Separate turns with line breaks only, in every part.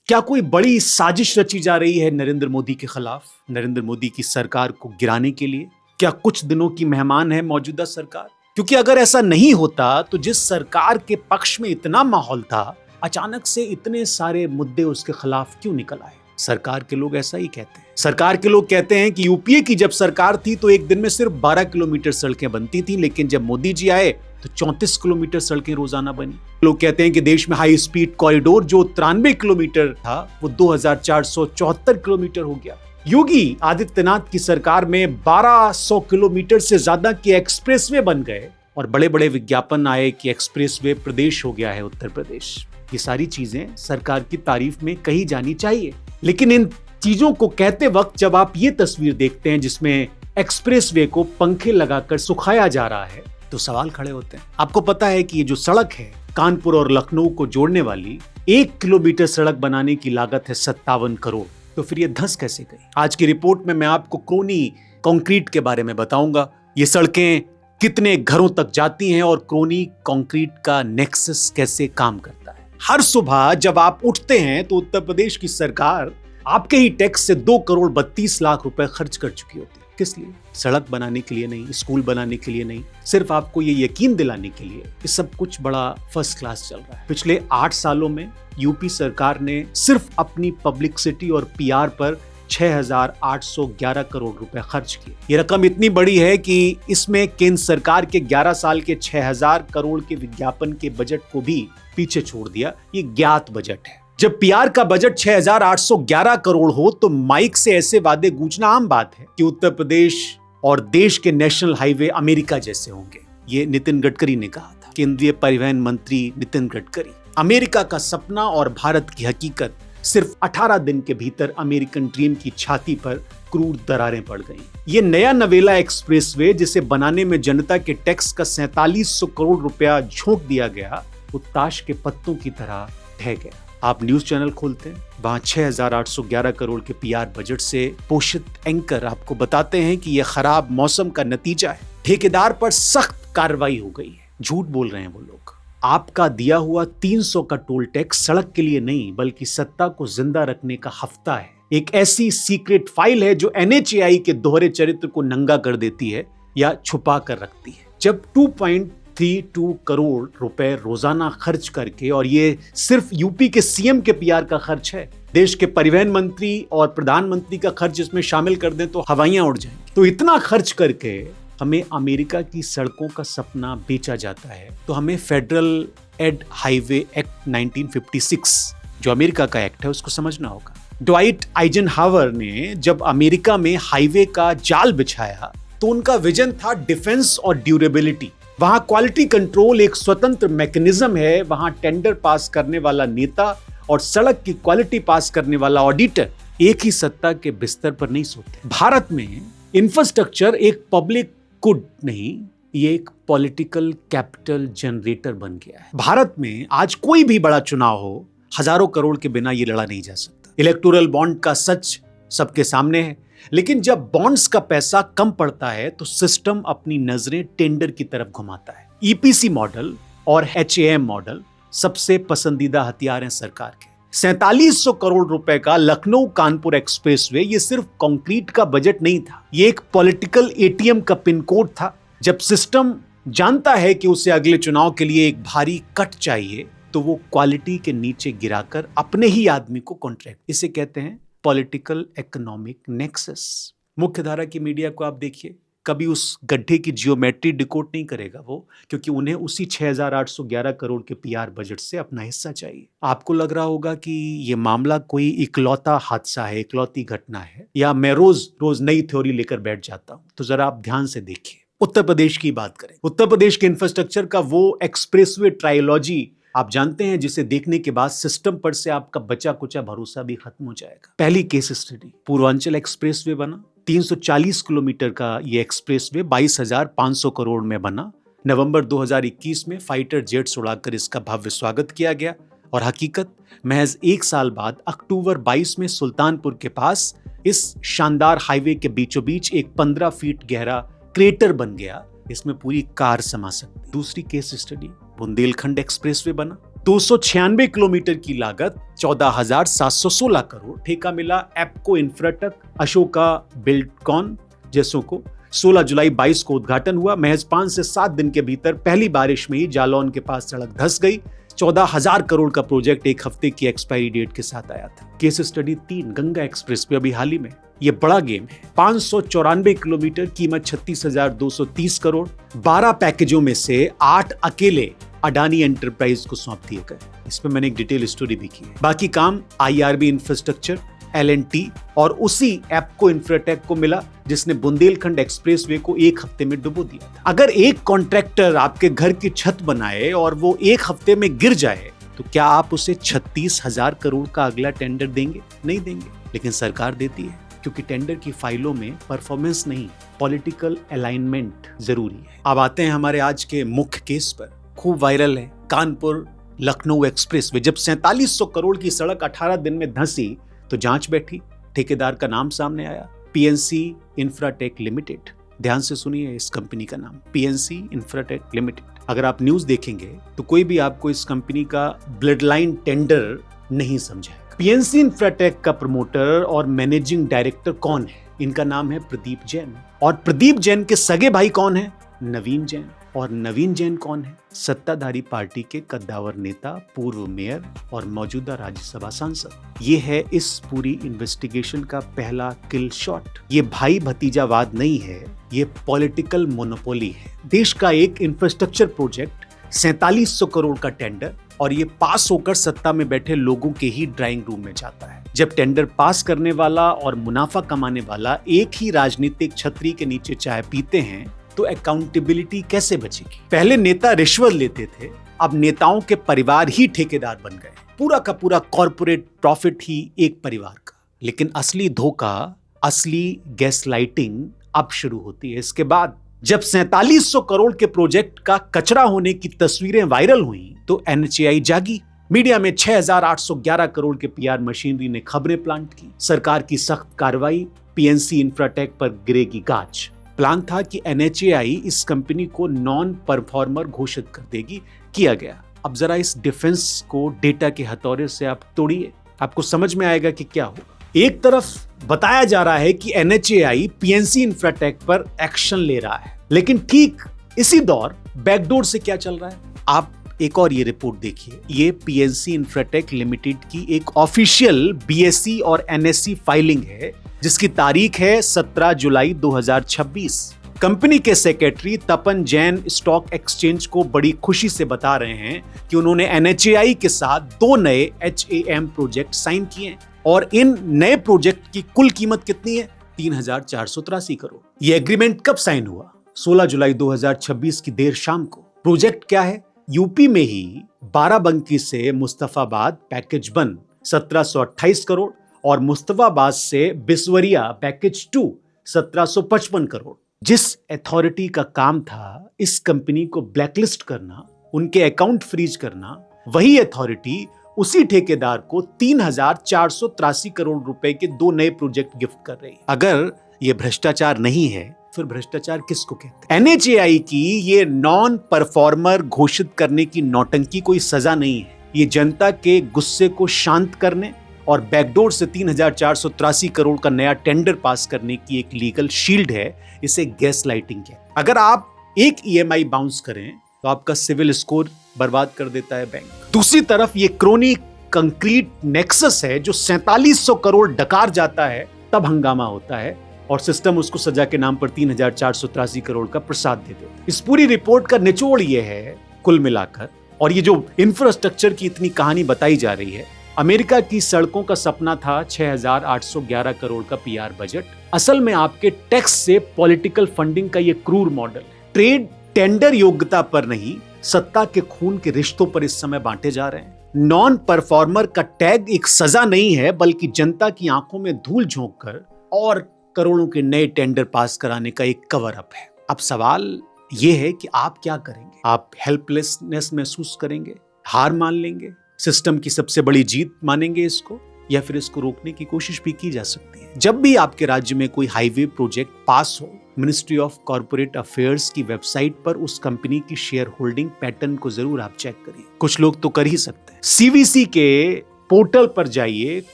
क्या कोई बड़ी साजिश रची जा रही है नरेंद्र मोदी के खिलाफ, नरेंद्र मोदी की सरकार को गिराने के लिए? क्या कुछ दिनों की मेहमान है मौजूदा सरकार? क्योंकि अगर ऐसा नहीं होता तो जिस सरकार के पक्ष में इतना माहौल था, अचानक से इतने सारे मुद्दे उसके खिलाफ क्यों निकल आए? सरकार के लोग ऐसा ही कहते हैं। सरकार के लोग कहते हैं कि यूपीए की जब सरकार थी तो एक दिन में सिर्फ 12 किलोमीटर सड़कें बनती थी, लेकिन जब मोदी जी आए तो 34 किलोमीटर सड़कें रोजाना बनी। लोग कहते हैं कि देश में हाई स्पीड कॉरिडोर जो 93 किलोमीटर था वो 2474 किलोमीटर हो गया। योगी आदित्यनाथ की सरकार में 1200 किलोमीटर से ज्यादा के एक्सप्रेसवे बन गए और बड़े बड़े विज्ञापन आए कि एक्सप्रेसवे प्रदेश हो गया है उत्तर प्रदेश। ये सारी चीजें सरकार की तारीफ में कही जानी चाहिए, लेकिन इन चीजों को कहते वक्त जब आप ये तस्वीर देखते हैं जिसमें एक्सप्रेसवे को पंखे लगाकर सुखाया जा रहा है तो सवाल खड़े होते हैं। आपको पता है कि ये जो सड़क है कानपुर और लखनऊ को जोड़ने वाली, 1 किलोमीटर सड़क बनाने की लागत है 57 करोड़। तो फिर ये धंस कैसे गई? आज की रिपोर्ट में मैं आपको क्रोनी कंक्रीट के बारे में बताऊंगा। ये सड़कें कितने घरों तक जाती हैं और क्रोनी कंक्रीट का नेक्सस कैसे काम करता है। हर सुबह जब आप उठते हैं तो उत्तर प्रदेश की सरकार आपके ही टैक्स से 2 करोड़ 32 लाख रुपए खर्च कर चुकी होती है। किस लिए? सड़क बनाने के लिए नहीं, स्कूल बनाने के लिए नहीं, सिर्फ आपको ये यकीन दिलाने के लिए कि सब कुछ बड़ा फर्स्ट क्लास चल रहा है। पिछले 8 सालों में यूपी सरकार ने सिर्फ अपनी पब्लिसिटी और पीआर पर 6,811 करोड़ रुपए खर्च किए। ये रकम इतनी बड़ी है कि इसमें केंद्र सरकार के 11 साल के 6,000 करोड़ के विज्ञापन के बजट को भी पीछे छोड़ दिया। ये ज्ञात बजट है। जब पीआर का बजट 6,811 करोड़ हो तो माइक से ऐसे वादे गूंजना आम बात है कि उत्तर प्रदेश और देश के नेशनल हाईवे अमेरिका जैसे होंगे। ये नितिन गडकरी ने कहा था, केंद्रीय परिवहन मंत्री नितिन गडकरी। अमेरिका का सपना और भारत की हकीकत, सिर्फ 18 दिन के भीतर अमेरिकन ड्रीम की छाती पर क्रूर दरारें पड़ गईं। ये नया नवेला एक्सप्रेसवे जिसे बनाने में जनता के टैक्स का 4700 करोड़ रुपया झोंक दिया गया, वो ताश के पत्तों की तरह ढह गया। आप न्यूज चैनल खोलते हैं, वहां 6,811 करोड़ के पीआर बजट से पोषित एंकर आपको बताते हैं कि यह खराब मौसम का नतीजा है। ठेकेदार पर सख्त कार्रवाई हो गई है। झूठ बोल रहे हैं वो लोग। आपका दिया हुआ 300 का टोल टैक्स सड़क के लिए नहीं बल्कि सत्ता को जिंदा रखने का हफ्ता है। एक ऐसी सीक्रेट फाइल है जो एनएचएआई के दोहरे चरित्र को नंगा कर देती है या छुपा कर रखती है। जब 2.32 करोड़ रुपए रोजाना खर्च करके, और ये सिर्फ यूपी के सीएम के पीआर का खर्च है, देश के परिवहन मंत्री और प्रधानमंत्री का खर्च इसमें शामिल कर दें तो हवाइयां उड़ जाएंगी। तो इतना खर्च करके हमें अमेरिका की सड़कों का सपना बेचा जाता है। तो हमें फेडरल एड हाईवे एक्ट 1956 जो अमेरिका का एक्ट है उसको समझना होगा। ड्वाइट आइजनहावर ने जब अमेरिका में हाईवे का जाल बिछाया तो उनका विजन था डिफेंस और ड्यूरेबिलिटी। वहां क्वालिटी कंट्रोल एक स्वतंत्र मैकेनिज्म है। वहां टेंडर पास करने वाला नेता और सड़क की क्वालिटी पास करने वाला ऑडिटर एक ही सत्ता के बिस्तर पर नहीं सोते। भारत में इंफ्रास्ट्रक्चर एक पब्लिक गुड नहीं, ये एक पॉलिटिकल कैपिटल जनरेटर बन गया है। भारत में आज कोई भी बड़ा चुनाव हो, हजारों करोड़ के बिना ये लड़ा नहीं जा सकता। इलेक्टोरल बॉन्ड का सच सबके सामने है, लेकिन जब बॉन्ड्स का पैसा कम पड़ता है तो सिस्टम अपनी नजरें टेंडर की तरफ घुमाता है। ईपीसी मॉडल और एचएएम मॉडल सबसे पसंदीदा हथियार हैं सरकार के। 4700 करोड़ रुपए का लखनऊ कानपुर एक्सप्रेसवे ये सिर्फ कंक्रीट का बजट नहीं था, ये एक पॉलिटिकल एटीएम का पिन कोड था। जब सिस्टम जानता है कि उसे अगले चुनाव के लिए एक भारी कट चाहिए तो वो क्वालिटी के नीचे गिराकर अपने ही आदमी को कॉन्ट्रैक्ट, इसे कहते हैं पॉलिटिकल इकोनॉमिक नेक्सस। मुख्यधारा की मीडिया को आप देखिए, कभी उस गड्ढे की जियोमेट्री डिकोड नहीं करेगा वो, क्योंकि उन्हें उसी 6,811 करोड़ के पीआर बजट से अपना हिस्सा चाहिए। आपको लग रहा होगा कि ये मामला कोई इकलौता हादसा है, इकलौती घटना है, या मैं रोज रोज नई थ्योरी लेकर बैठ जाता हूं। तो जरा आप ध्यान से देखिए। उत्तर प्रदेश की बात करें, उत्तर प्रदेश के इंफ्रास्ट्रक्चर का वो एक्सप्रेसवे ट्रायोलॉजी आप जानते हैं जिसे देखने के बाद सिस्टम पर से आपका बचा कुचा भरोसा भी खत्म हो जाएगा। पहली केस स्टडी, पूर्वांचल एक्सप्रेसवे बना। 340 किलोमीटर का ये एक्सप्रेसवे 22,500 करोड़ में बना। नवंबर 2021 में फाइटर जेट्स उड़ाकर इसका भव्य स्वागत किया गया और हकीकत महज 1 साल बाद अक्टूबर 22 में सुल्तानपुर के पास इस शानदार हाईवे के बीचों बीच एक 15 फीट गहरा क्रेटर बन गया। इसमें पूरी कार समा सकती। दूसरी केस स्टडी, बुंदेलखंड एक्सप्रेसवे बना। 296 किलोमीटर की लागत 14,716 करोड़। ठेका मिला एप्को इंफ्राटेक, अशोका बिल्डकॉन जैसों को। 16 जुलाई 22 को उद्घाटन हुआ। महज 5 से 7 दिन के भीतर पहली बारिश में ही जालौन के पास सड़क धंस गई। 14,000 करोड़ का प्रोजेक्ट एक हफ्ते की एक्सपायरी डेट के साथ आया था। केस स्टडी 3 गंगा एक्सप्रेस पे अभी हाल ही में। ये बड़ा गेम है। 594 किलोमीटर, कीमत 36,230 करोड़। 12 पैकेजों में से 8 अकेले अडानी एंटरप्राइज को सौंप दिए गए। इस पे मैंने एक डिटेल स्टोरी भी की है। बाकी काम आईआरबी इंफ्रास्ट्रक्चर, L&T और उसी एप्को इंफ्राटेक को मिला जिसने बुंदेलखंड एक्सप्रेसवे को एक हफ्ते में डुबो दिया था। अगर एक कॉन्ट्रैक्टर आपके घर की छत बनाए और वो एक हफ्ते में गिर जाए तो क्या आप उसे 36,000 करोड़ का अगला टेंडर देंगे? नहीं देंगे। लेकिन सरकार देती है क्योंकि टेंडर की फाइलों में परफॉर्मेंस नहीं, पॉलिटिकल अलाइनमेंट जरूरी है। अब आते हैं हमारे आज के मुख्य केस पर। खूब वायरल है कानपुर लखनऊ एक्सप्रेसवे। जब 4700 करोड़ की सड़क 18 दिन में धंसी तो जांच बैठी। ठेकेदार का नाम सामने आया, PNC इंफ्राटेक लिमिटेड। ध्यान से सुनिए इस कंपनी का नाम, PNC इंफ्राटेक लिमिटेड। अगर आप न्यूज देखेंगे तो कोई भी आपको इस कंपनी का ब्लड लाइन टेंडर नहीं समझाएगा। PNC इंफ्राटेक का प्रमोटर और मैनेजिंग डायरेक्टर कौन है? इनका नाम है प्रदीप जैन। और प्रदीप जैन के सगे भाई कौन है? नवीन जैन। और नवीन जैन कौन है? सत्ताधारी पार्टी के कद्दावर नेता, पूर्व मेयर और मौजूदा राज्यसभा सांसद। ये है इस पूरी इन्वेस्टिगेशन का पहला किल शॉट। ये भाई भतीजावाद नहीं है, ये पॉलिटिकल मोनोपोली है। देश का एक इंफ्रास्ट्रक्चर प्रोजेक्ट, 4700 करोड़ का टेंडर, और ये पास होकर सत्ता में बैठे लोगों के ही ड्राइंग रूम में जाता है। जब टेंडर पास करने वाला और मुनाफा कमाने वाला एक ही राजनीतिक छतरी के नीचे चाय पीते हैं तो अकाउंटेबिलिटी कैसे बचेगी? पहले नेता रिश्वत लेते थे, अब नेताओं के परिवार ही ठेकेदार बन गए। पूरा का पूरा कॉर्पोरेट प्रॉफिट ही एक परिवार का। लेकिन असली धोखा, असली गैसलाइटिंग अब शुरू होती है। इसके बाद जब 4700 करोड़ के प्रोजेक्ट का कचरा होने की तस्वीरें वायरल हुई तो NHAI जागी। मीडिया में 6,811 करोड़ के PR मशीनरी ने खबरें प्लांट की। सरकार की सख्त कार्रवाई, PNC इंफ्राटेक पर गिरेगी गाज। प्लान था कि NHAI इस कंपनी को नॉन परफॉर्मर घोषित कर देगी। किया गया। अब जरा इस डिफेंस को डेटा के हथौड़े से आप तोड़िए, आपको समझ में आएगा कि क्या होगा। एक तरफ बताया जा रहा है कि NHAI PNC इंफ्राटेक पर एक्शन ले रहा है, लेकिन ठीक इसी दौर बैकडोर से क्या चल रहा है आप एक और ये रिपोर्ट देखिए। ये PNC इंफ्राटेक लिमिटेड की एक ऑफिशियल BSE और NSE फाइलिंग है जिसकी तारीख है 17 जुलाई 2026। कंपनी के सेक्रेटरी तपन जैन स्टॉक एक्सचेंज को बड़ी खुशी से बता रहे हैं कि उन्होंने NHAI के साथ 2 नए HAM प्रोजेक्ट साइन किए और इन नए प्रोजेक्ट की कुल कीमत कितनी है? 3,483 करोड़। यह एग्रीमेंट कब साइन हुआ? 16 जुलाई 2026 की देर शाम को। प्रोजेक्ट क्या है? यूपी में ही बाराबंकी से मुस्तफाबाद पैकेज 1 1728 करोड़ और मुस्तफाबाद से बिस्वरिया पैकेज 2 1755 करोड़। जिस अथॉरिटी का काम था इस कंपनी को ब्लैकलिस्ट करना, उनके अकाउंट फ्रीज करना, वही अथॉरिटी उसी ठेकेदार को 3,483 करोड़ रुपए के 2 नए प्रोजेक्ट गिफ्ट कर रही है। अगर यह भ्रष्टाचार नहीं है फिर भ्रष्टाचार किसको कहते हैं? NHAI की ये नॉन परफॉर्मर घोषित करने की नौटंकी कोई सजा नहीं है। ये जनता के गुस्से को शांत करने और बैकडोर से 3,483 करोड़ का नया टेंडर पास करने की एक लीगल शील्ड है। इसे गैस लाइटिंग है। अगर आप एक EMI बाउंस करें तो आपका सिविल स्कोर बर्बाद कर देता है बैंक। दूसरी तरफ ये क्रोनी कंक्रीट नेक्सस है जो 4700 करोड़ डकार जाता है तब हंगामा होता है और सिस्टम उसको सजा के नाम पर 3,483 करोड़ का प्रसाद दे देता है। इस पूरी रिपोर्ट का निचोड़ ये है कुल मिलाकर, और ये जो इंफ्रास्ट्रक्चर की इतनी कहानी बताई जा रही है, अमेरिका की सड़कों का सपना था 6,811 करोड़ का PR बजट। असल में आपके टैक्स से पॉलिटिकल फंडिंग का ये क्रूर मॉडल है। ट्रेड टेंडर योग्यता पर नहीं, सत्ता के खून के रिश्तों पर इस समय बांटे जा रहे हैं। नॉन परफॉर्मर का टैग एक सजा नहीं है बल्कि जनता की आंखों में धूल झोंककर और करोड़ों के नए टेंडर पास कराने का एक कवर अप है। अब सवाल यह है कि आप क्या करेंगे? आप हेल्पलेसनेस महसूस करेंगे, हार मान लेंगे, सिस्टम की सबसे बड़ी जीत मानेंगे इसको, या फिर इसको रोकने की कोशिश भी की जा सकती है। जब भी आपके राज्य में कोई हाईवे प्रोजेक्ट पास हो, मिनिस्ट्री ऑफ कॉर्पोरेट अफेयर्स की वेबसाइट पर उस कंपनी की शेयर होल्डिंग पैटर्न को जरूर आप चेक करिए। कुछ लोग तो कर ही सकते हैं। सीवीसी के पोर्टल पर जाइए,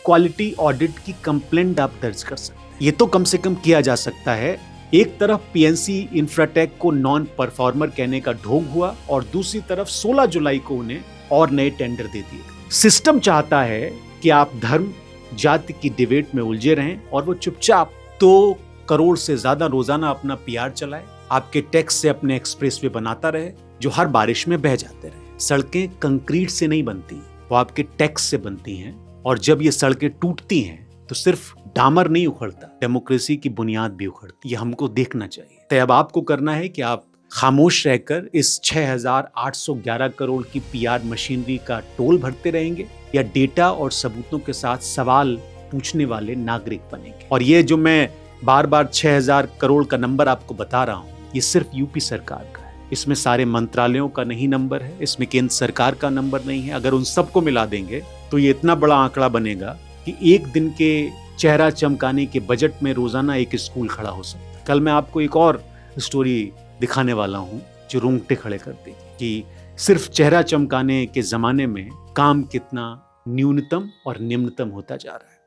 क्वालिटी ऑडिट की कंप्लेंट आप दर्ज कर सकते हैं। ये तो कम से कम किया जा सकता है। एक तरफ पीएनसी इंफ्राटेक को नॉन परफॉर्मर कहने का ढोंग हुआ और दूसरी तरफ 16 जुलाई को उन्हें और नए टेंडर दे दिए। सिस्टम चाहता है कि आप धर्म जाति की डिबेट में उलझे रहें और वो चुपचाप 2 करोड़ से ज्यादा रोजाना अपना पीआर चलाए, आपके टैक्स से अपने एक्सप्रेसवे बनाता रहे जो हर बारिश में बह जाते रहे। सड़कें कंक्रीट से नहीं बनती, वो आपके टैक्स से बनती हैं, और जब ये सड़कें टूटती हैं तो सिर्फ डामर नहीं उखड़ता, डेमोक्रेसी की बुनियाद भी उखड़ती। ये हमको देखना चाहिए। तो अब आपको करना है कि आप खामोश रहकर इस 6,811 करोड़ की पीआर मशीनरी का टोल भरते रहेंगे या डेटा और सबूतों के साथ सवाल पूछने वाले नागरिक बनेंगे। और ये जो मैं बार बार 6,000 करोड़ का नंबर आपको बता रहा हूँ, ये सिर्फ यूपी सरकार का है। इसमें सारे मंत्रालयों का नहीं नंबर है, इसमें केंद्र सरकार का नंबर नहीं है। अगर उन सबको मिला देंगे तो ये इतना बड़ा आंकड़ा बनेगा कि एक दिन के चेहरा चमकाने के बजट में रोजाना एक स्कूल खड़ा हो सकता है। कल मैं आपको एक और स्टोरी दिखाने वाला हूं जो रोंगटे खड़े कर देगी कि सिर्फ चेहरा चमकाने के जमाने में काम कितना न्यूनतम और निम्नतम होता जा रहा है।